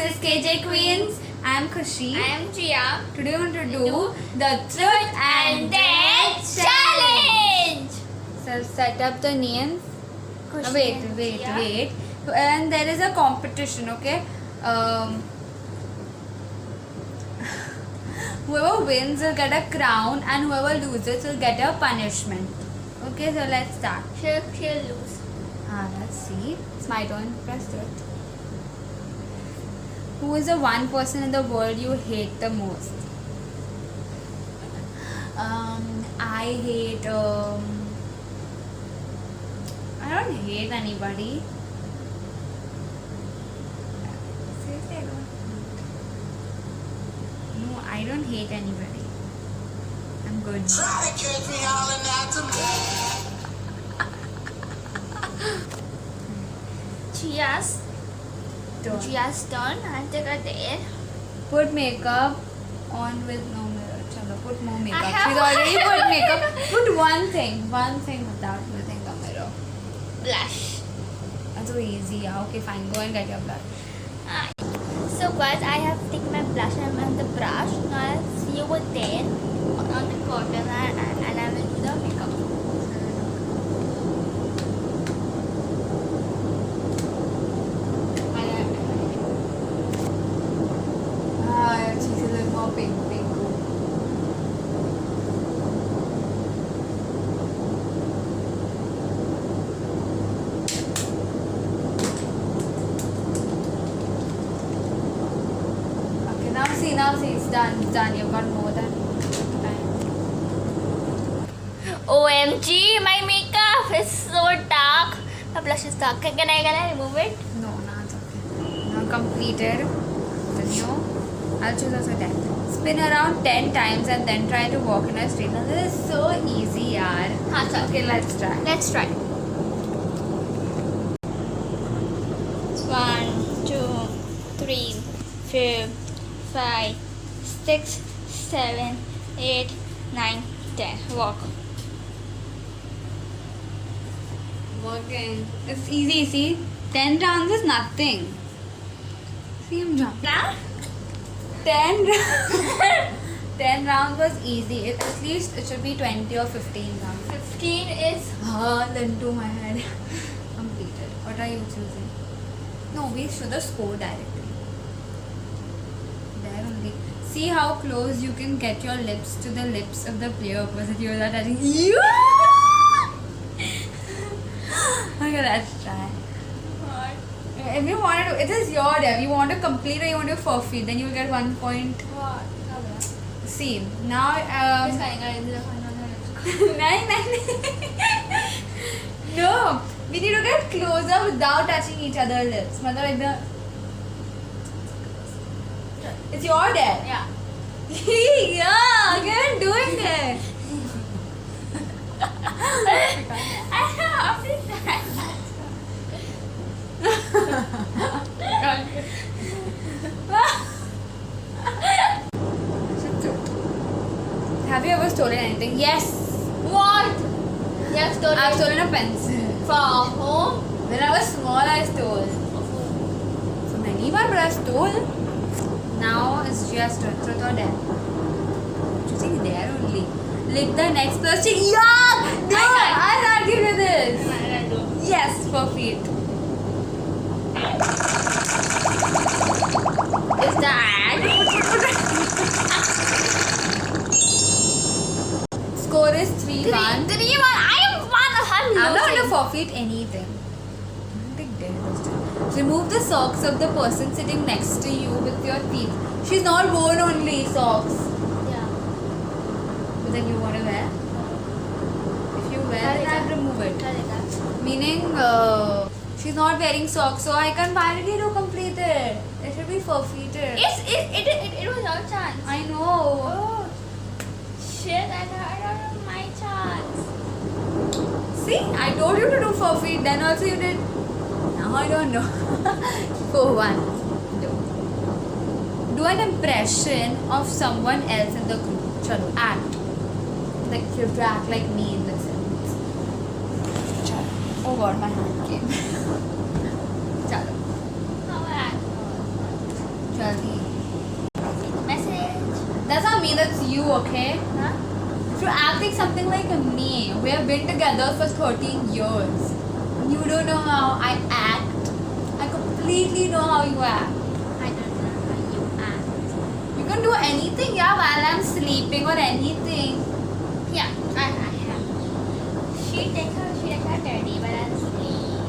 is KJ Queens. I am Khushi. I am Jia. Today we want to do the truth and dare challenge. So set up the names. Khushi Wait. and Jia. Wait. And there is a competition, okay? Whoever wins will get a crown and whoever loses will get a punishment. Okay, so let's start. She'll lose. Let's see. It's my turn. Press it. Who is the one person in the world you hate the most? I hate. I don't hate anybody. Seriously, I don't. No, I don't hate anybody. I'm good. Try to catch me hollering at the Jia's turn. I'll take her there. Put makeup on with no mirror. Chalo, put more makeup. I have She's already put makeup. Put one thing without using the mirror. Blush. That's so easy. Yeah, okay, fine. Go and get your blush. So guys, I have taken my blush and the brush. Now I'll see you over there on the curtain and I will do the makeup. She's a little more pink. Okay, now see, it's done. You've got more than time. OMG, my makeup is so dark. My blush is dark. Can I remove it? No, it's okay. Now completed. I'll choose also 10. Spin around 10 times and then try to walk in a straight line. This is so easy, yaar. Okay, let's try. Let's try. 1, 2, 3, 4, 5, 6, 7, 8, 9, 10. Walk. Working. It's easy, see? 10 rounds is nothing. See him jump. Now? 10 rounds was easy. At least it should be 20 or 15 rounds. 15 is... Then to my head. Completed. What are you choosing? No, we show the score directly. There only. See how close you can get your lips to the lips of the player opposite you without touching. Okay, let's try. If you want to, it is your day. You want to complete or you want to forfeit, then you will get 1 point. What? See, now No, we need to get closer without touching each other's lips. Like the, it's your day. Yeah. Yeah, again doing it. I have to try. Have you ever stolen anything? Yes. What? Yes, don't. I've stolen a pencil. From home? When I was small, I stole. From anyone, but I stole. Now it's just truth or dare. Choosing dare only. Lick the next person. Yeah! No! I'll argue with this. Yes, forfeit. Is that? Score is 3-1. 3-1. I am one. I'm not going to forfeit anything. I think dare this time. Remove the socks of the person sitting next to you with your teeth. She's not worn only socks. Yeah. But then you want to wear? If you wear, then I'll remove it. Meaning, she's not wearing socks, so I can finally do complete it. It should be forfeited. It was our chance. I know. Oh, shit, I don't have my chance. See, I told you to do forfeit, then also you did. Now I don't know. 4-1. Do an impression of someone else in the group. Chalo, act. Like you have to act like me in this sense. Chalo. Oh god, my hand came. Chalo. How I act? That's not me, that's you, okay? Huh? You're acting something like me. We have been together for 13 years. You don't know how I act. I completely know how you act. I don't know how you act. You can do anything, yeah, while I'm sleeping or anything. Yeah, I have. She takes her teddy but I sleep.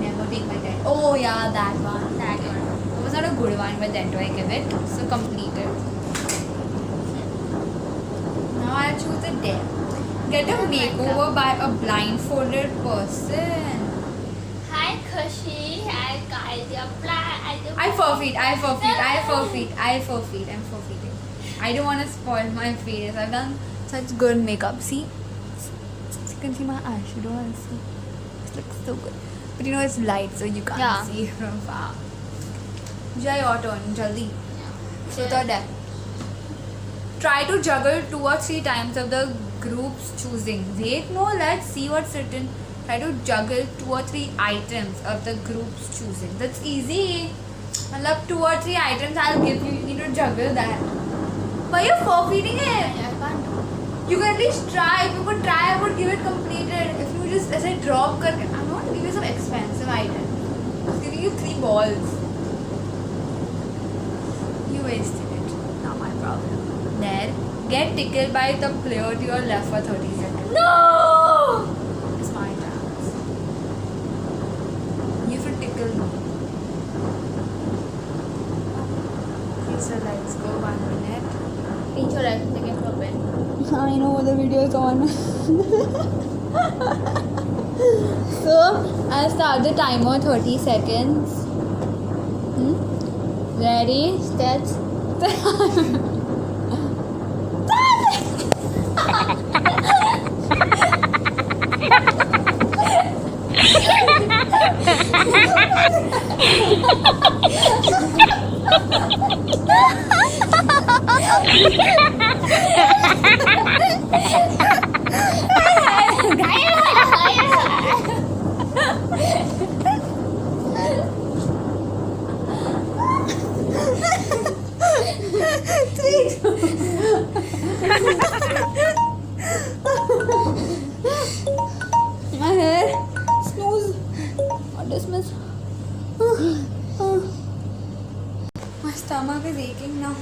Never take my dad. Oh yeah, that one. That one. It was not a good one, but then do I give it? So completed. Now I'll choose a dare. Get a makeover by a blindfolded person. Hi Kushi, hi guys, you're I forfeit. I'm forfeiting. I don't want to spoil my face. I've done such good makeup. See? You can see my eyeshadow also. It looks so good. But you know it's light, so you can't Yeah. see from far. Jai, your turn. Jaldi. So third है. Try to juggle 2 or 3 times of the group's choosing. Wait, no, let's see what's written. Try to juggle 2 or 3 items of the group's choosing. That's easy. I love 2 or 3 items I'll give you. You need to juggle that. Why you're forfeiting it? I can't do. You can at least try. If you could try, I would give it completed. If you just as I drop karke, I'm not giving you some expensive item. I'm giving you 3 balls. You wasted it. Not my problem. There. Get tickled by the player to your left for 30 seconds. No! It's my chance. You have to tickle me. Okay, so let's go 1 minute. Picture I think it's open. I know the video is on. So I'll start the timer 30 seconds. Ready? Start. My hair. Snooze. Or dismiss. My stomach is aching now.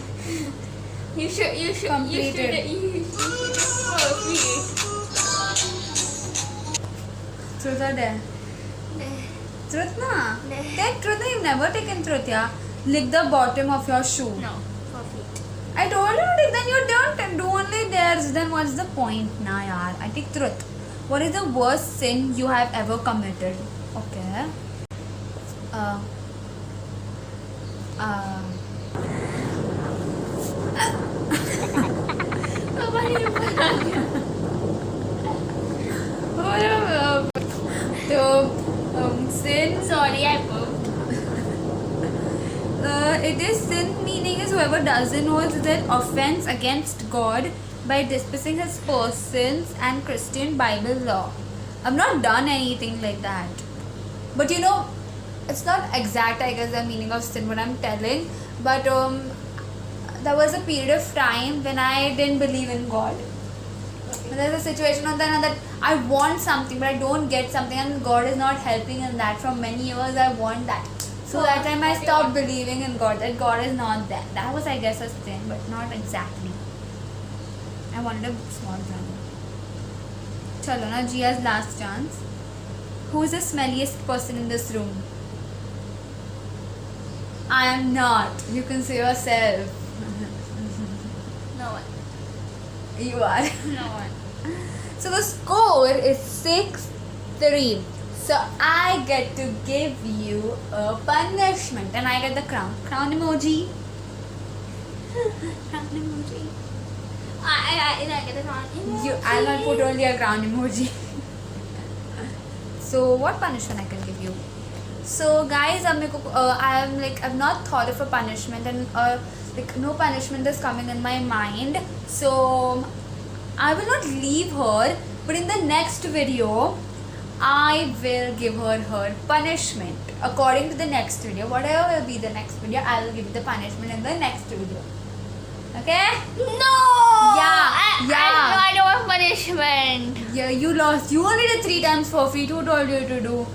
You should Completed. Truth or dare? Truth na? Dare. Take truth. You've never taken truth, yeah? Lick the bottom of your shoe. No, perfect. I told you to take, then you don't do only theirs. Then what's the point? Nah, yaar. I take truth. What is the worst sin you have ever committed? Okay. Sin. Sorry, I pooped. It is sin, meaning is whoever doesn't know is an offense against God by dismissing his persons and Christian Bible law. I've not done anything like that. But you know, it's not exact, I guess, the meaning of sin, what I'm telling. But there was a period of time when I didn't believe in God. There's a situation on that I want something, but I don't get something, and God is not helping in that. For many years, I want that. So that time I stopped believing in God, that God is not there. That was, I guess, a sin, but not exactly. I wanted a small brother. Chalo, now Gia's last chance. Who is the smelliest person in this room? I am not. You can say yourself. No one. You are. No one. So the score is 6-3. So I get to give you a punishment, and I get the crown. Crown emoji. Crown emoji. I get it on. I'll not put only a crown emoji. So what punishment I can give you? So guys, I've not thought of a punishment, and no punishment is coming in my mind. So I will not leave her, but in the next video I will give her punishment according to the next video. Whatever will be the next video, I will give you the punishment in the next video. Okay? No! Yeah, yeah. I don't want punishment. Yeah, you lost. You only did 3 times forfeit. Who told you to do?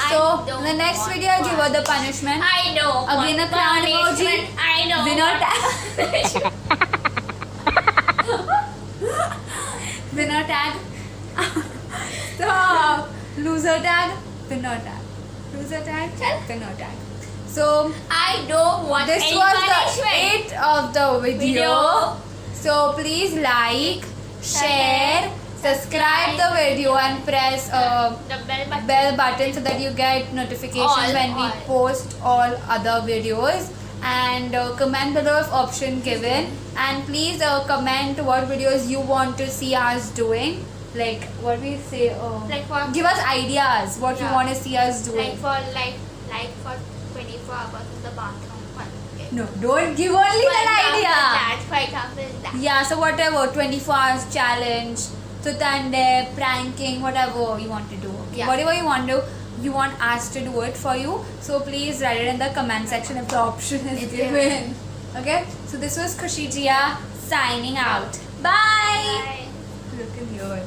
So, don't in the next want video, give her the punishment. I don't Again, want a crown punishment. emoji. I don't Winner want tag. Winner tag. Stop. Loser tag. Winner tag. Loser tag. Winner tag. So, I don't want this any was punishment. the 8 of the video. So, please like, share, subscribe the video and press The bell button. bell button so that you get notifications when we post all other videos, and comment below if option given, and please comment what videos you want to see us doing, like what we say, Like for give us ideas what you Yeah. want to see us doing. like for 24 hours in the bathroom. Okay. No, don't give only For that example, idea. that, for example, that. Yeah, so whatever, 24 hours challenge, Tutande, pranking, whatever you want to do. Okay? Yeah. Whatever you want to do, you want us to do it for you. So please write it in the comment section if the option is It's given. Okay? So this was Khushi Jia signing out. Bye. Bye. Look in here.